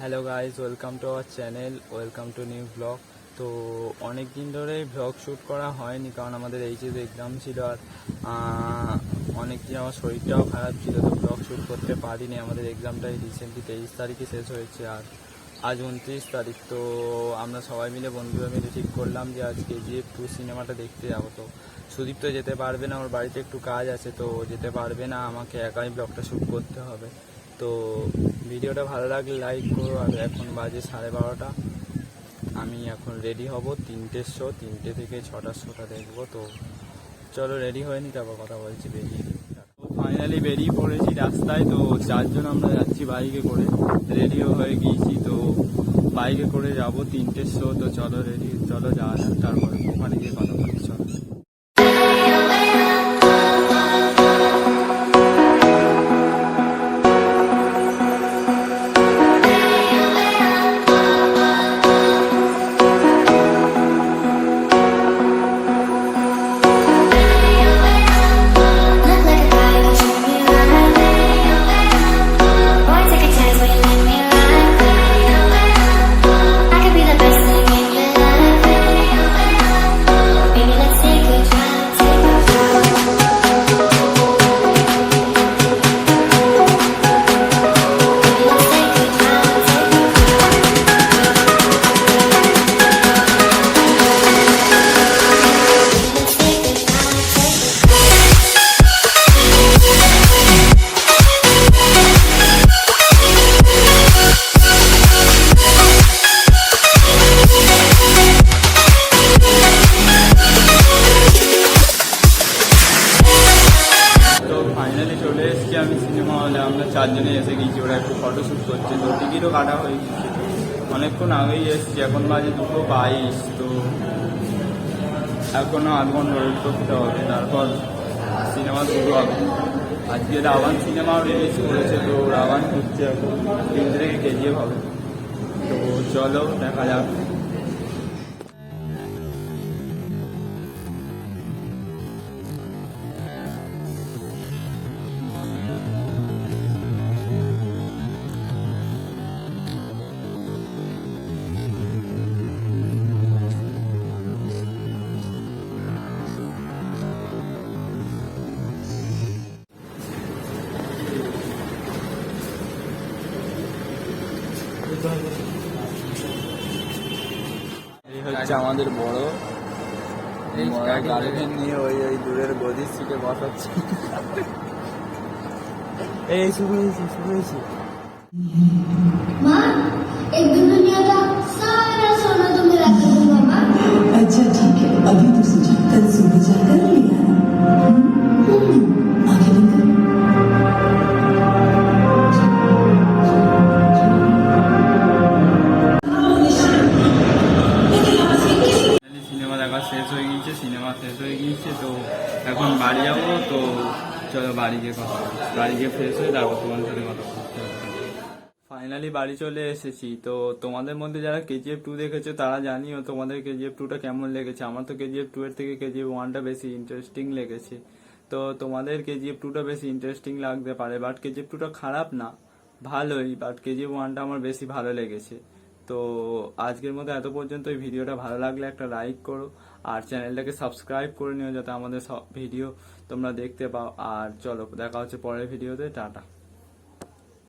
Hello guys, welcome to our channel, welcome to new blog. তো অনেক দিন ধরে ব্লগ শ্যুট করা হয়নি, কারণ আমাদের এইচএস এক্সাম ছিল আর অনেক দিন আমার শরীরটাও খারাপ ছিল, তো ব্লগ শ্যুট করতে পারিনি। আমাদের এক্সামটাই রিসেন্টলি 23 তারিখে শেষ হয়েছে আর আজ 29 তারিখ। তো আমরা সবাই মিলে, বন্ধুরা মিলে ঠিক করলাম যে আজ KGF 2 সিনেমাটা দেখতে যাবো। তো সুদীপ তো যেতে পারবে না, ওর বাড়িতে একটু কাজ আছে, তো যেতে পারবে না, আমাকে একাই ব্লগটা শ্যুট করতে হবে। তো ভিডিওটা ভালো লাগলে লাইক করো। আর এখন বাজে 12:30, আমি এখন রেডি হব। 3টের শো, 3টে থেকে 6টার শোটা দেখবো। তো চলো রেডি হয়ে নি, তারপর কথা বলছি। ফাইনালি বেরিয়ে পড়েছি রাস্তায়। তো 4জন আমরা যাচ্ছি বাইকে করে, রেডিও হয়ে গিয়েছি। তো বাইকে করে যাব 3টের শো। তো চলো রেডি, চলো যাওয়া যাক, তারপর ওখানে গিয়ে কথা বলছি। চলো। ফাইনালি চলে এসেছি আমি সিনেমা হলে। আমরা 4জনে এসে গেছি, ওরা একটু ফটোশ্যুট করছে। তো টিকিটও কাটা হয়ে গেছে, অনেকক্ষণ আগেই এসেছি। এখন বাজে 2:22। তো এখনও আধ ঘন্টা ওয়েট করতে হবে, তারপর সিনেমা শুরু হবে। আজকে রাভান সিনেমাও রিলিজ করেছে, তো রাভান হচ্ছে এখন 3 থেকে KGF হবে। তো চলো দেখা যাক। এই হচ্ছে আমাদের বড় গার্লফ্রেন্ড নিয়ে ওই দূরের গদির সিটে বসাচ্ছে। এই শুরু হয়েছি। माँ, एक दिन दुनिया का सारा सोना तो मेरा कर दूंगा माँ। अच्छा ठीक है, अभी तो सोचा कल सुबह जाकर ले आना। आगे निकल। সিনেমা দেখা শেষ হয়ে গিয়েছে, তো এখন বাড়ি যাবো। তো চলো বাড়ি গিয়ে কথা বলি, বাড়ি গিয়ে ফ্রেশ হয়ে তারপর তোমাদের সাথে কথা বলতে হবে। ফাইনালি বাড়ি চলে এসেছি। তো তোমাদের মধ্যে যারা KGF 2 দেখেছো তারা জানিও তোমাদের KGF 2টা কেমন লেগেছে। আমার তো KGF 2 এর থেকে KGF 1টা বেশি ইন্টারেস্টিং লেগেছে। তো তোমাদের KGF 2টা বেশি ইন্টারেস্টিং লাগতে পারে, বাট KGF 2টা খারাপ না, ভালোই, বাট KGF 1টা আমার বেশি ভালো লেগেছে। তো আজকের মতো এত পর্যন্ত। এই ভিডিওটা ভালো লাগলে একটা লাইক করো আর চ্যানেলটাকে সাবস্ক্রাইব করে নিও, যাতে আমাদের সব ভিডিও তোমরা দেখতে পাও। আর চলো দেখা হচ্ছে পরের ভিডিওতে। টাটা।